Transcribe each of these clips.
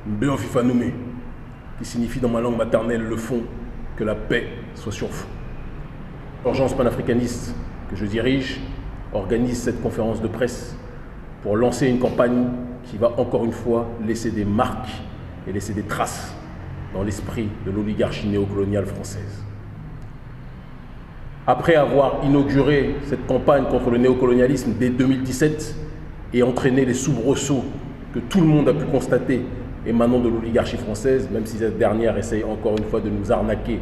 Mbeo Fifanoume, qui signifie dans ma langue maternelle le fond, que la paix soit sur fond. L'Urgence panafricaniste que je dirige organise cette conférence de presse pour lancer une campagne qui va encore une fois laisser des marques et laisser des traces dans l'esprit de l'oligarchie néocoloniale française. Après avoir inauguré cette campagne contre le néocolonialisme dès 2017 et entraîné les soubresauts que tout le monde a pu constater émanant de l'oligarchie française, même si cette dernière essaye encore une fois de nous arnaquer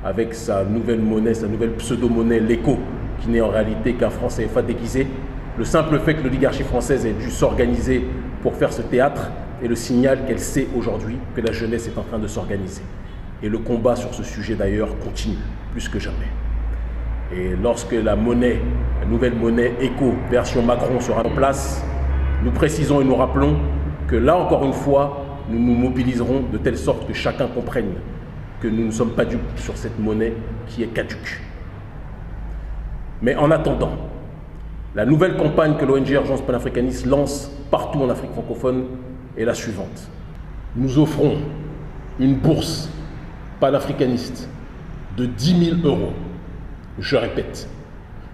avec sa nouvelle monnaie, sa nouvelle pseudo-monnaie, l'écho, qui n'est en réalité qu'un franc CFA déguisé. Le simple fait que l'oligarchie française ait dû s'organiser pour faire ce théâtre est le signal qu'elle sait aujourd'hui que la jeunesse est en train de s'organiser. Et le combat sur ce sujet d'ailleurs continue plus que jamais. Et lorsque la nouvelle monnaie écho version Macron sera en place, nous précisons et nous rappelons que là encore une fois, nous nous mobiliserons de telle sorte que chacun comprenne que nous ne sommes pas dupes sur cette monnaie qui est caduque. Mais en attendant, la nouvelle campagne que l'ONG Urgence panafricaniste lance partout en Afrique francophone est la suivante. Nous offrons une bourse panafricaniste de 10 000 €. Je répète,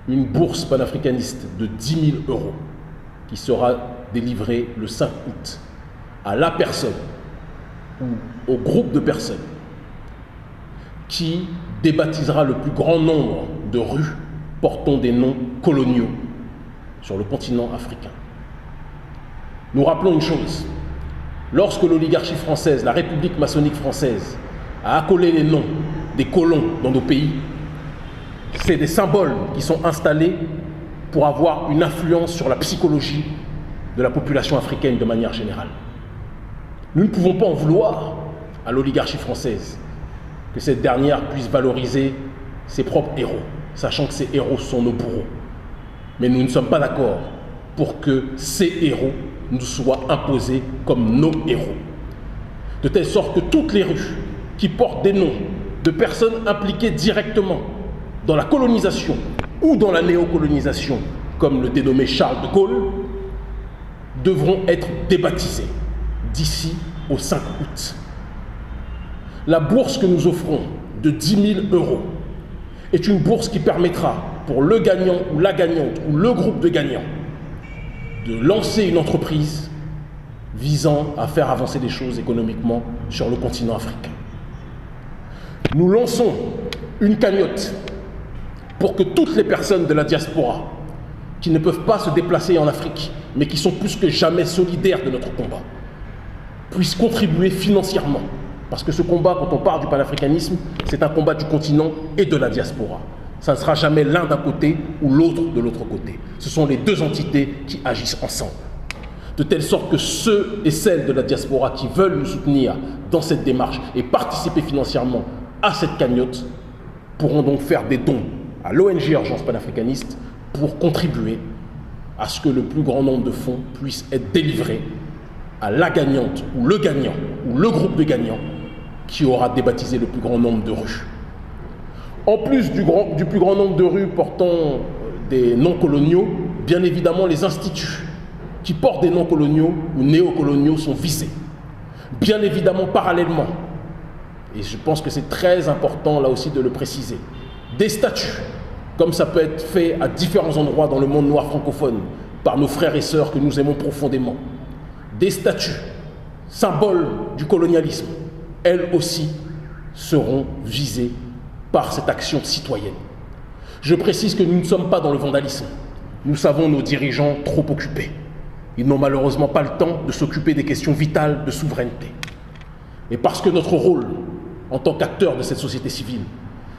une bourse panafricaniste de 10 000 € qui sera délivrée le 5 août à la personne ou au groupe de personnes qui débaptisera le plus grand nombre de rues portant des noms coloniaux sur le continent africain. Nous rappelons une chose, lorsque l'oligarchie française, la République maçonnique française, a accolé les noms des colons dans nos pays, c'est des symboles qui sont installés pour avoir une influence sur la psychologie de la population africaine de manière générale. Nous ne pouvons pas en vouloir à l'oligarchie française que cette dernière puisse valoriser ses propres héros, sachant que ces héros sont nos bourreaux. Mais nous ne sommes pas d'accord pour que ces héros nous soient imposés comme nos héros. De telle sorte que toutes les rues qui portent des noms de personnes impliquées directement dans la colonisation ou dans la néocolonisation, comme le dénommé Charles de Gaulle, devront être débaptisées d'ici au 5 août. La bourse que nous offrons de 10 000 € est une bourse qui permettra pour le gagnant ou la gagnante ou le groupe de gagnants de lancer une entreprise visant à faire avancer les choses économiquement sur le continent africain. Nous lançons une cagnotte pour que toutes les personnes de la diaspora qui ne peuvent pas se déplacer en Afrique, mais qui sont plus que jamais solidaires de notre combat, puissent contribuer financièrement. Parce que ce combat, quand on parle du panafricanisme, c'est un combat du continent et de la diaspora. Ça ne sera jamais l'un d'un côté ou l'autre de l'autre côté. Ce sont les deux entités qui agissent ensemble. De telle sorte que ceux et celles de la diaspora qui veulent nous soutenir dans cette démarche et participer financièrement à cette cagnotte pourront donc faire des dons à l'ONG Urgence panafricaniste pour contribuer à ce que le plus grand nombre de fonds puissent être délivrés à la gagnante ou le gagnant ou le groupe de gagnants qui aura débaptisé le plus grand nombre de rues. En plus du plus grand nombre de rues portant des noms coloniaux, bien évidemment les instituts qui portent des noms coloniaux ou néocoloniaux sont visés. Bien évidemment parallèlement, et je pense que c'est très important là aussi de le préciser, des statuts, comme ça peut être fait à différents endroits dans le monde noir francophone par nos frères et sœurs que nous aimons profondément, des statues, symboles du colonialisme, elles aussi seront visées par cette action citoyenne. Je précise que nous ne sommes pas dans le vandalisme. Nous savons nos dirigeants trop occupés. Ils n'ont malheureusement pas le temps de s'occuper des questions vitales de souveraineté. Et parce que notre rôle, en tant qu'acteur de cette société civile,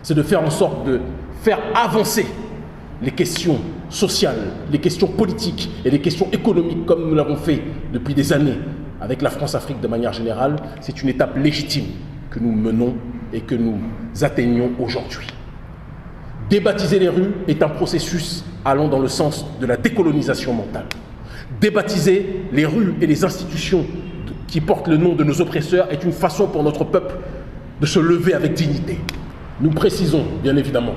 c'est de faire en sorte de faire avancer les questions sociales, les questions politiques et les questions économiques comme nous l'avons fait depuis des années avec la France-Afrique de manière générale, c'est une étape légitime que nous menons et que nous atteignons aujourd'hui. Débaptiser les rues est un processus allant dans le sens de la décolonisation mentale. Débaptiser les rues et les institutions qui portent le nom de nos oppresseurs est une façon pour notre peuple de se lever avec dignité. Nous précisons, bien évidemment,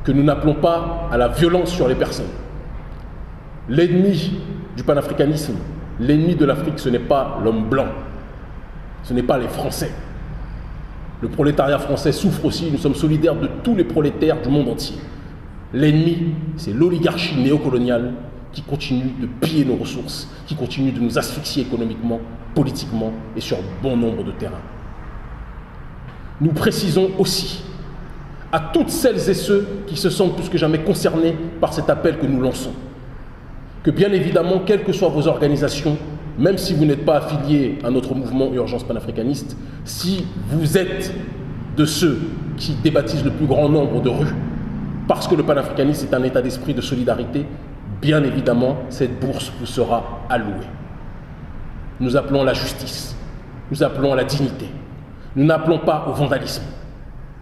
que nous n'appelons pas à la violence sur les personnes. L'ennemi du panafricanisme, l'ennemi de l'Afrique, ce n'est pas l'homme blanc. Ce n'est pas les Français. Le prolétariat français souffre aussi, nous sommes solidaires de tous les prolétaires du monde entier. L'ennemi, c'est l'oligarchie néocoloniale qui continue de piller nos ressources, qui continue de nous asphyxier économiquement, politiquement et sur bon nombre de terrains. Nous précisons aussi à toutes celles et ceux qui se sentent plus que jamais concernés par cet appel que nous lançons, que bien évidemment, quelles que soient vos organisations, même si vous n'êtes pas affiliés à notre mouvement Urgence panafricaniste, si vous êtes de ceux qui débaptisent le plus grand nombre de rues, parce que le panafricanisme est un état d'esprit de solidarité, bien évidemment, cette bourse vous sera allouée. Nous appelons à la justice, nous appelons à la dignité, nous n'appelons pas au vandalisme,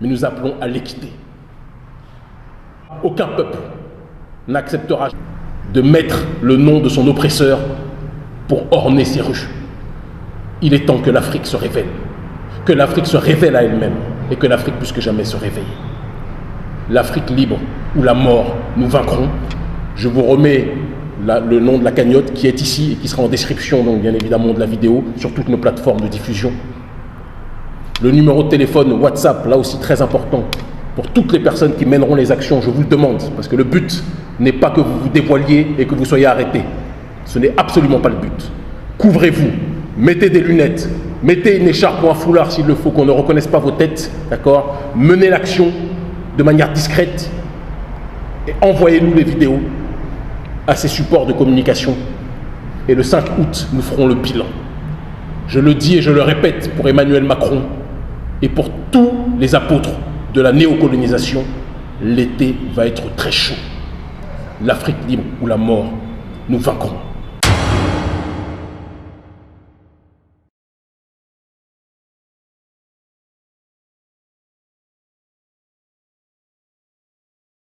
mais nous appelons à l'équité. Aucun peuple n'acceptera de mettre le nom de son oppresseur pour orner ses rues. Il est temps que l'Afrique se révèle, que l'Afrique se révèle à elle-même et que l'Afrique plus que jamais se réveille. L'Afrique libre ou la mort, nous vaincrons. Je vous remets le nom de la cagnotte qui est ici et qui sera en description, donc bien évidemment, de la vidéo sur toutes nos plateformes de diffusion. Le numéro de téléphone WhatsApp, là aussi très important, pour toutes les personnes qui mèneront les actions, je vous le demande, parce que le but n'est pas que vous vous dévoiliez et que vous soyez arrêtés. Ce n'est absolument pas le but. Couvrez-vous, mettez des lunettes, mettez une écharpe ou un foulard s'il le faut, qu'on ne reconnaisse pas vos têtes, d'accord? Menez l'action de manière discrète et envoyez-nous les vidéos à ces supports de communication. Et le 5 août, nous ferons le bilan. Je le dis et je le répète pour Emmanuel Macron et pour tous les apôtres de la néocolonisation, l'été va être très chaud. L'Afrique libre ou la mort, nous vaincrons.